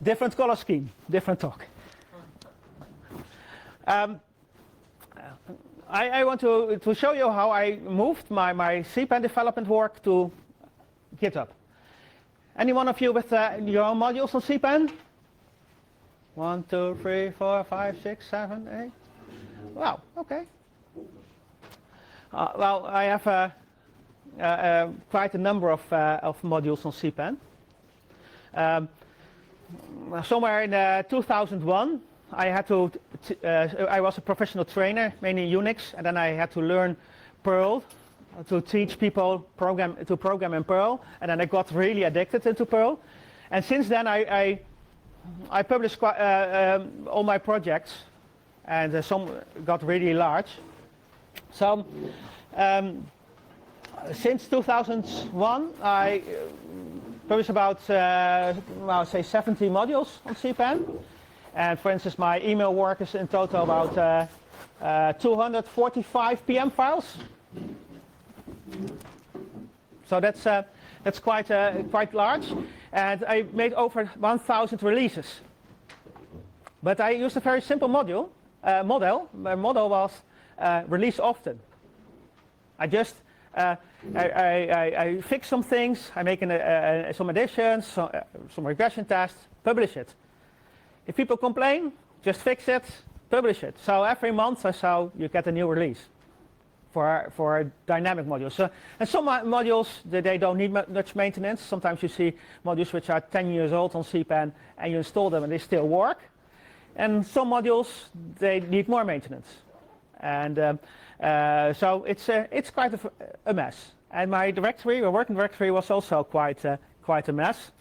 different color scheme, different talk. I want to show you how I moved my CPAN development work to GitHub. Any one of you with your own modules on CPAN? 1, 2, 3, 4, 5, 6, 7, 8. Wow, okay. Well, I have quite a number of modules on CPAN. Somewhere in 2001, I was a professional trainer, mainly Unix, and then I had to learn Perl to teach people to program in Perl, and then I got really addicted into Perl. And since then, I published all my projects, and some got really large. So since 2001, I published about, say 70 modules on CPAN. And for instance, my email work is in total about 245 PM files. So that's quite large. And I made over 1,000 releases. But I used a very simple model. My model was release often. I just I fix some things, I make some additions, some regression tests, publish it. If people complain, just fix it, publish it. So every month or so you get a new release for a dynamic module. So, and some modules, they don't need much maintenance. Sometimes you see modules which are 10 years old on CPAN and you install them and they still work. And some modules, they need more maintenance. And so it's quite a mess. And my working directory was also quite a mess.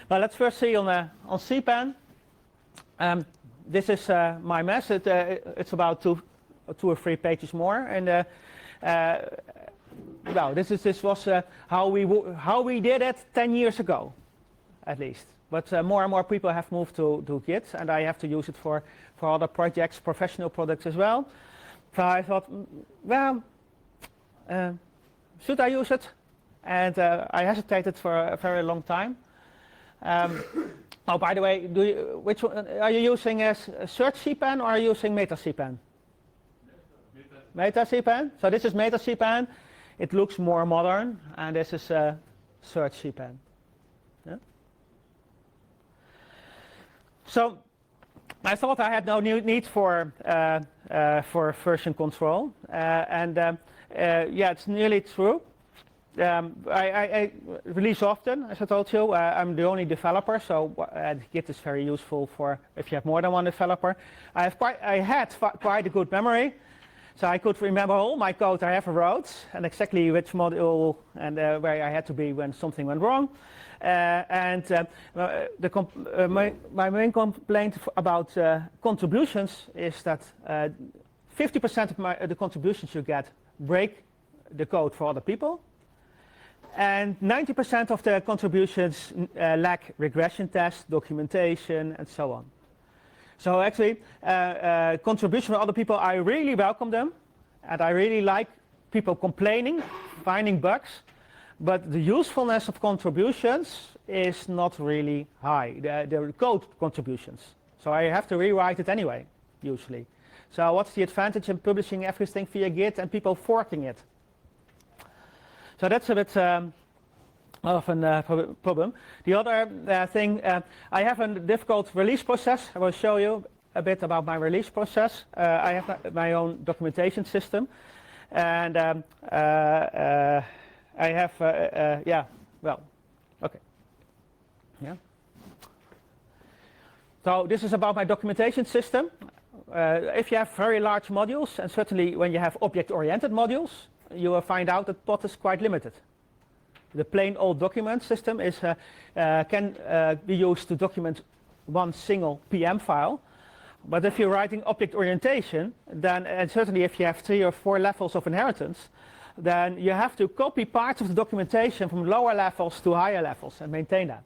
But let's first see on CPAN. This is my mess. It's about two or three pages more. And well, this was how we did it 10 years ago, at least. But more and more people have moved to Git, and I have to use it for other projects, professional products as well. So I thought, well, should I use it? And I hesitated for a very long time. Oh, by the way, which one are you using? Search CPAN or are you using Meta CPAN? Meta CPAN. So this is Meta CPAN. It looks more modern, and this is Search CPAN. Yeah? So I thought I had no need for version control, and yeah, it's nearly true. I release often, as I told you. I'm the only developer, so Git is very useful for if you have more than one developer. I had quite a good memory, so I could remember all my code I ever wrote and exactly which module and where I had to be when something went wrong. My main complaint about contributions is that 50% of the contributions you get break the code for other people. And 90% of the contributions lack regression tests, documentation, and so on. So actually, contribution from other people, I really welcome them. And I really like people complaining, finding bugs. But the usefulness of contributions is not really high, the code contributions. So I have to rewrite it anyway, usually. So what's the advantage in publishing everything via Git and people forking it? So that's a bit of a problem. The other thing, I have a difficult release process. I will show you a bit about my release process. I have my own documentation system. And I have, yeah, well, okay. Yeah. So this is about my documentation system. If you have very large modules, and certainly when you have object-oriented modules, you will find out that POT is quite limited. The plain old document system can be used to document one single PM file. But if you're writing object orientation, then, and certainly if you have 3 or 4 levels of inheritance, then you have to copy parts of the documentation from lower levels to higher levels and maintain that.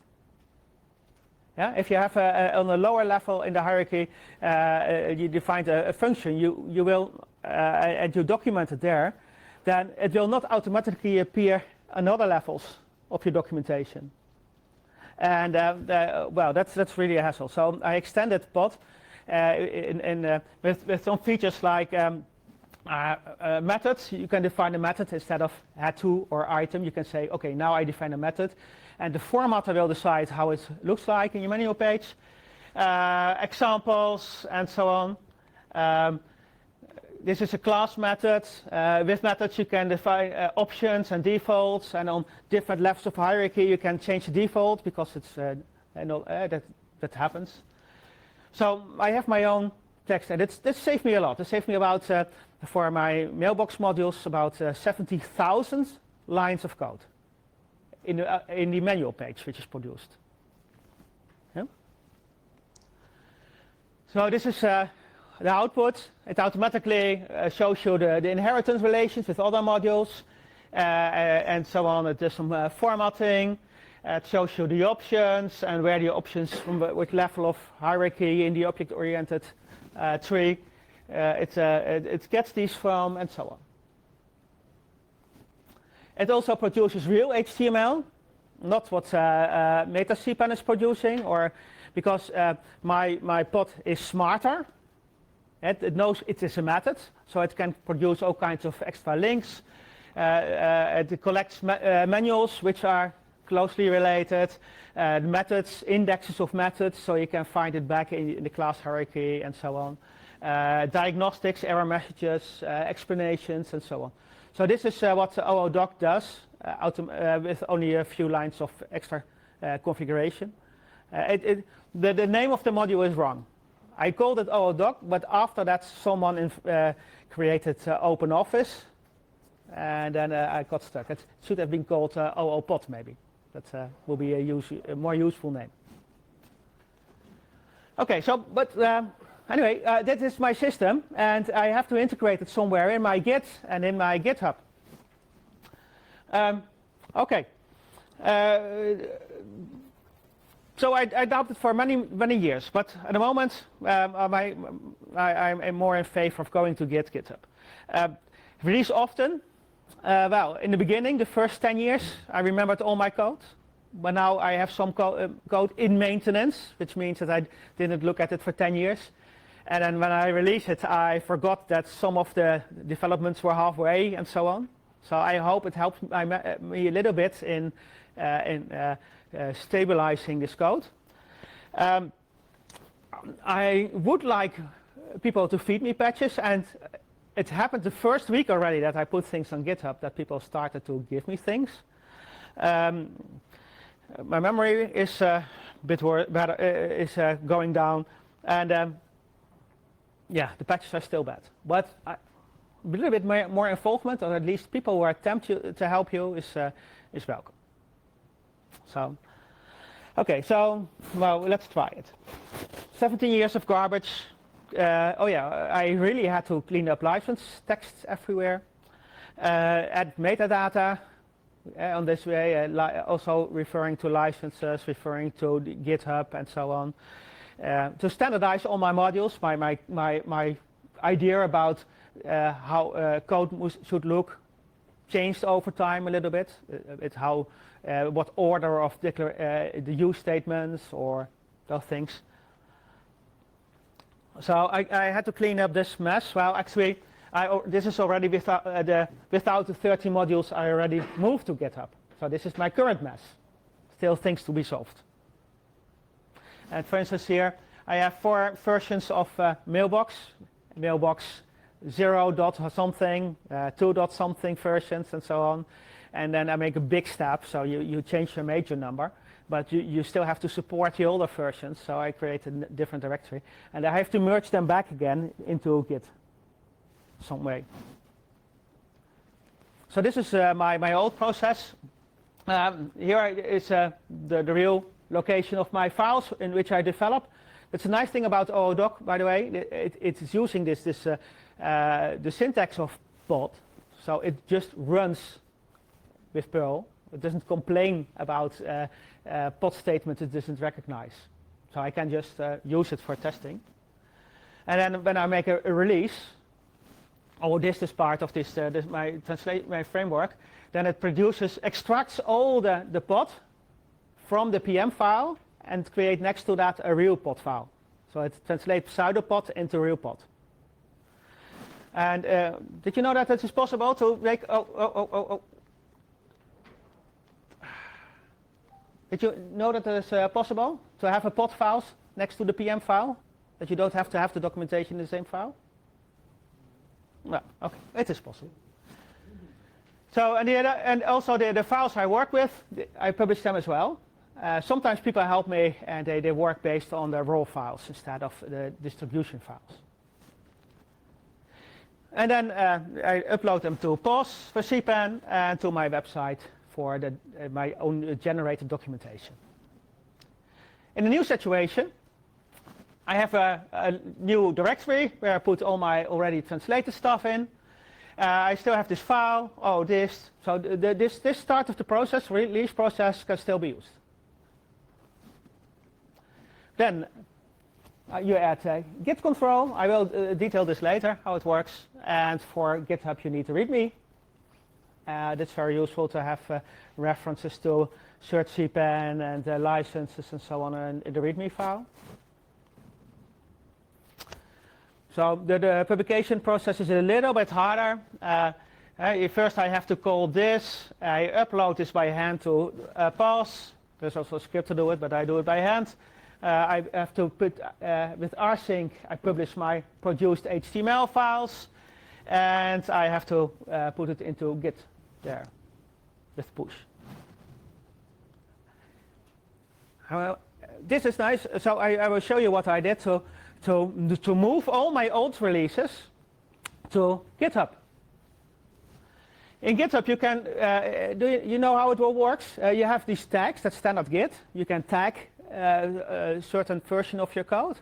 Yeah? If you have on a lower level in the hierarchy, you define a function, you will, and you document it there, then it will not automatically appear on other levels of your documentation. And well, that's really a hassle. So I extended pod with some features like methods. You can define a method instead of had to or item. You can say, okay, now I define a method, and the formatter will decide how it looks like in your manual page, examples, and so on. This is a class method. With methods, you can define options and defaults, and on different levels of hierarchy, you can change the default because it's that happens. So I have my own text, and this saved me a lot. It saved me about, for my mailbox modules, about 70,000 lines of code in the manual page, which is produced. Yeah? So this is the output. It automatically shows you the inheritance relations with other modules, and so on. It does some formatting. It shows you the options and where the options from which level of hierarchy in the object-oriented tree it gets these from, and so on. It also produces real HTML, not what Meta CPAN is producing, or because my pod is smarter. It knows it is a method, so it can produce all kinds of extra links. It collects manuals which are closely related, methods, indexes of methods, so you can find it back in the class hierarchy, and so on. Diagnostics, error messages, explanations, and so on. So this is what OODoc does with only a few lines of extra configuration. The name of the module is wrong. I called it OODoc, but after that someone created OpenOffice, and then I got stuck. It should have been called OOPod maybe. That will be a more useful name. Okay, so but anyway, that is my system, and I have to integrate it somewhere in my Git and in my GitHub. Okay. So I adopted for many years, but at the moment I'm more in favor of going to GitHub. Release often. Well, in the beginning, the first 10 years, I remembered all my code, but now I have some code in maintenance, which means that I didn't look at it for 10 years. And then when I release it, I forgot that some of the developments were halfway, and so on. So I hope it helps me a little bit in stabilizing this code. I would like people to feed me patches, and it happened the first week already that I put things on GitHub that people started to give me things. My memory is a bit better, is going down, and yeah, the patches are still bad. But a little bit more involvement, or at least people who attempt to help you, is welcome. So, okay, so well, let's try it. 17 years of garbage. Oh yeah, I really had to clean up license texts everywhere. Add metadata on this way, also referring to licenses, referring to the GitHub, and so on. To standardize all my modules, my idea about how code should look changed over time a little bit. How what order of the use statements or those things. So I had to clean up this mess. Well, actually, this is already without the 30 modules I already moved to GitHub. So this is my current mess. Still things to be solved. And for instance here, I have 4 versions of Mailbox. Mailbox 0 dot something, 2 dot something versions, and so on. And then I make a big step, so you change your major number. But you still have to support the older versions, so I created a different directory. And I have to merge them back again into Git some way. So this is my old process. Here is the real location of my files in which I develop. That's a nice thing about OODoc, by the way. It's using the syntax of pod, so it just runs with Perl. It doesn't complain about pod statements it doesn't recognize. So I can just use it for testing. And then when I make a release, this is part of my framework, then it extracts all the pod from the PM file and create next to that a real pod file. So it translates pseudopod into real pod. And did you know that it is possible to make, Did you know that it is possible to have a pod files next to the PM file? That you don't have to have the documentation in the same file? No, okay, it is possible. So, and also the files I work with, I publish them as well. Sometimes people help me and they work based on the raw files instead of the distribution files. And then I upload them to POS for CPAN and to my website for my own generated documentation. In the new situation, I have a new directory where I put all my already translated stuff in. I still have this file, this. So this start of the process, release process, can still be used. Then you add Git control. I will detail this later, how it works. And for GitHub, you need a README. That's very useful to have references to search CPAN and licenses and so on in the README file. So the publication process is a little bit harder. First I have to call this. I upload this by hand to POS. There's also a script to do it, but I do it by hand. I have to put, with rsync, I publish my produced HTML files. And I have to put it into Git there with push. Well, this is nice. So I will show you what I did to move all my old releases to GitHub. In GitHub, you can, you know how it all works? You have these tags, that's standard Git. You can tag a certain version of your code.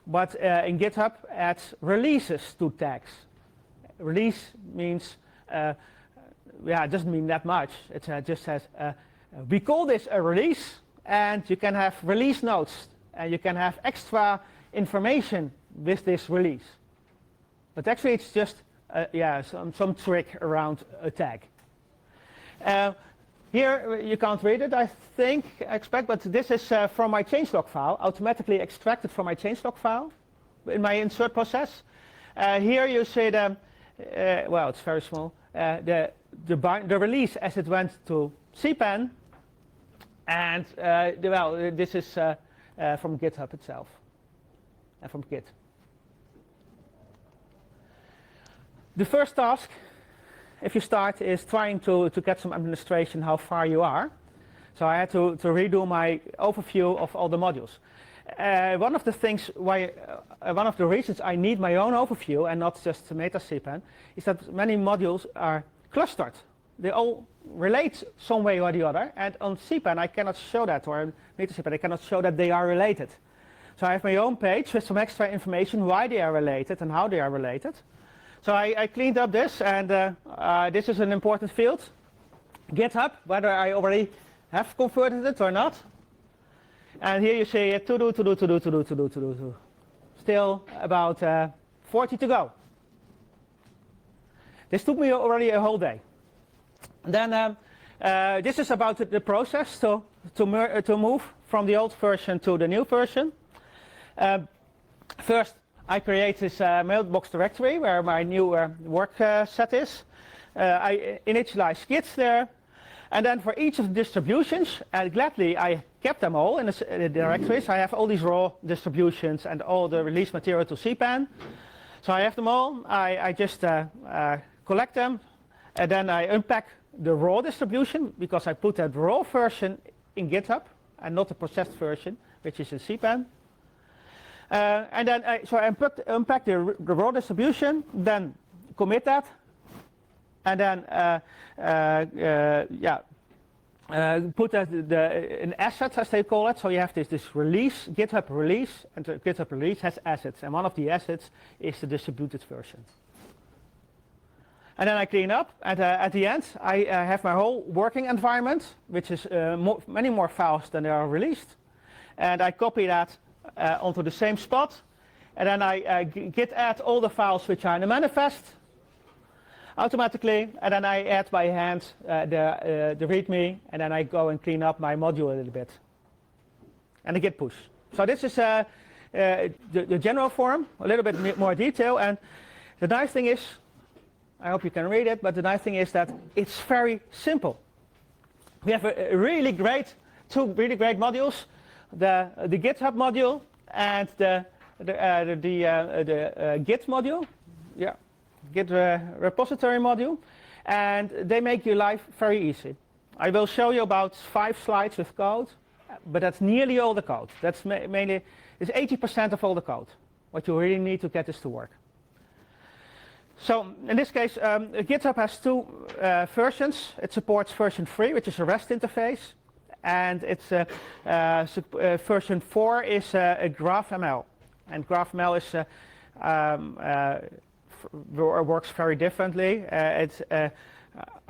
But in GitHub, add releases to tags. Release means, it doesn't mean that much. It just says, we call this a release, and you can have release notes, and you can have extra information with this release. But actually it's just some trick around a tag. Here you can't read it, I expect, but this is from my changelog file, automatically extracted from my changelog file in my insert process. Here you see the, well, it's very small, the release as it went to CPAN, and this is from GitHub itself. From Git. The first task, if you start, is trying to get some administration how far you are. So I had to redo my overview of all the modules. One of the things one of the reasons I need my own overview and not just meta CPAN is that many modules are clustered. They all relate some way or the other, and on CPAN I cannot show that, or meta CPAN I cannot show that they are related. So I have my own page with some extra information why they are related and how they are related. So I cleaned up this, and this is an important field. GitHub, whether I already have converted it or not. And here you see to do. Still about 40 to go. This took me already a whole day. And then this is about the process to move from the old version to the new version. First, I create this mailbox directory where my new work set is. I initialize Git there. And then for each of the distributions, and gladly I kept them all in the directories. I have all these raw distributions and all the release material to CPAN. So I have them all. I just collect them. And then I unpack the raw distribution because I put that raw version in GitHub and not the processed version, which is in CPAN. And then I unpack the raw distribution, then commit that, and then put that in assets, as they call it. So you have this release, GitHub release, and the GitHub release has assets, and one of the assets is the distributed version. And then I clean up, and at the end I have my whole working environment, which is many more files than there are released, and I copy that onto the same spot, and then I git add all the files which are in the manifest. automatically, and then I add by hand the README, and then I go and clean up my module a little bit, and a git push. So this is the general form, a little bit more detail, and the nice thing is, I hope you can read it, but the nice thing is that it's very simple. We have a really great, two really great modules, the GitHub module and the Git module, yeah, Git repository module, and they make your life very easy. I will show you about 5 slides with code, but that's nearly all the code. That's mainly, it's 80% of all the code, what you really need to get this to work. So in this case, GitHub has 2 versions. It supports version 3, which is a REST interface, and it's version 4 is a GraphML, and GraphML is works very differently. I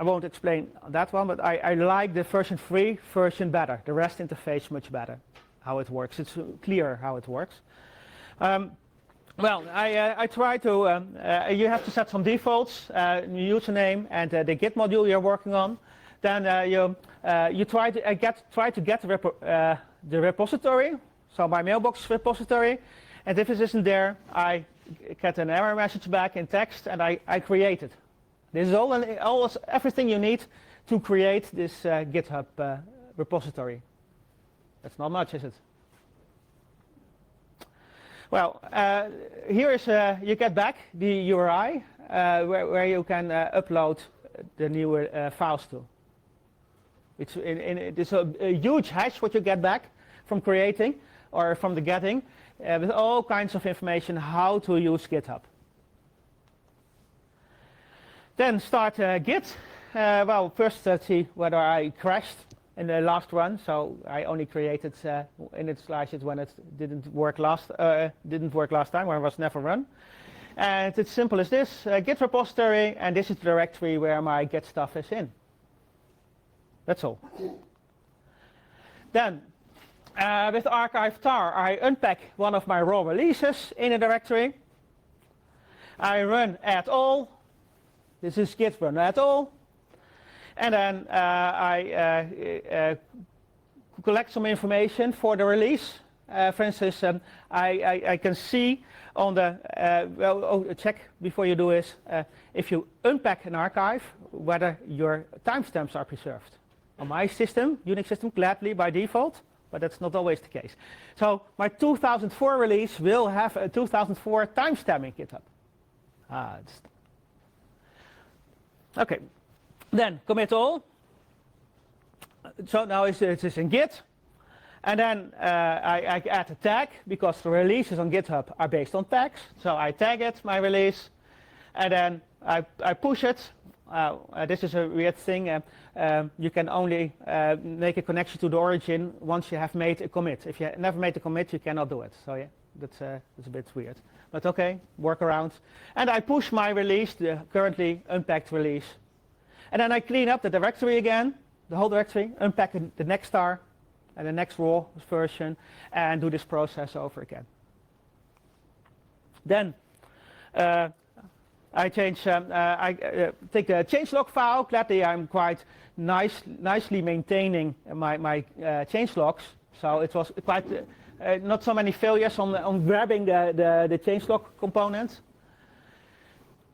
won't explain that one, but I like the version 3 version better. The REST interface much better, how it works. It's clear how it works. Well, I try to, you have to set some defaults, username and the Git module you're working on. Then you try to get the repository, so my mailbox repository, and if it isn't there, I get an error message back in text, and I create it. This is everything you need to create this GitHub repository. That's not much, is it? Well, here is you get back the URI where you can upload the new files to. It's a huge hash what you get back from creating or from the getting with all kinds of information how to use GitHub. Then start Git. Well, first let's see whether I crashed in the last run. So I only created initialized when it didn't work last time, when it was never run. And it's simple as this: Git repository, and this is the directory where my Git stuff is in. That's all. Then with archive tar, I unpack one of my raw releases in a directory. I run add all. This is git run add all. And then I collect some information for the release. For instance, I can see on the, check before you do this, if you unpack an archive, whether your timestamps are preserved. On my system, Unix system, gladly by default, but that's not always the case. So my 2004 release will have a 2004 timestamp in GitHub. Okay. Then commit all. So now it's in Git. And then I add a tag, because the releases on GitHub are based on tags. So I tag it, my release, and then I push it. This is a weird thing. You can only make a connection to the origin once you have made a commit. If you never made a commit, you cannot do it. So yeah, that's a bit weird. But okay, workaround. And I push my release, the currently unpacked release. And then I clean up the directory again, the whole directory, unpack the next star and the next raw version, and do this process over again. Then I change. I take the changelog file. Gladly, I'm quite nicely maintaining my changelogs, so it was quite not so many failures on grabbing the changelog component.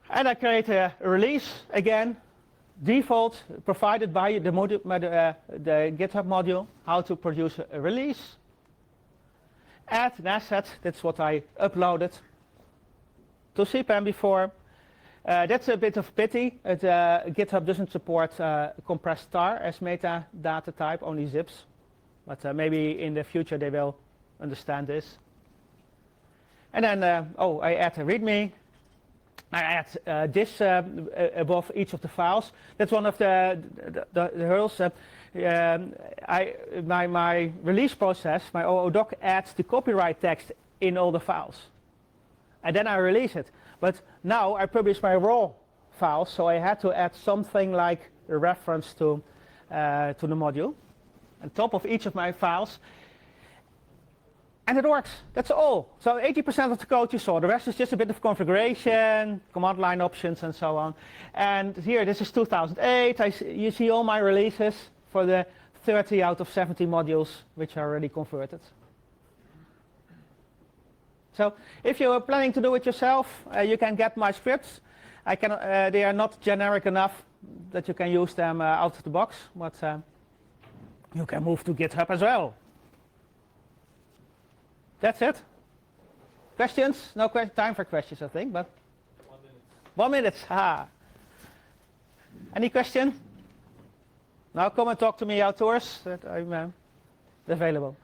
And I create a release again. Default provided by the GitHub module, how to produce a release. Add an asset, that's what I uploaded to CPAN before. That's a bit of pity. GitHub doesn't support compressed tar as metadata type, only zips. But maybe in the future they will understand this. And then, I add a README. I add this above each of the files. That's one of the hurdles. My release process, my OODoc adds the copyright text in all the files. And then I release it. But now I publish my raw files, so I had to add something like a reference to the module. On top of each of my files, And it works. That's all. So 80% of the code you saw. The rest is just a bit of configuration, command line options, and so on. And here, this is 2008. You see all my releases for the 30 out of 70 modules which are already converted. So if you're planning to do it yourself, you can get my scripts. They are not generic enough that you can use them out of the box, but you can move to GitHub as well. That's it. Questions? No time for questions, I think, but 1 minute. 1 minute. Ha. Any question? Now come and talk to me outdoors. That I'm available.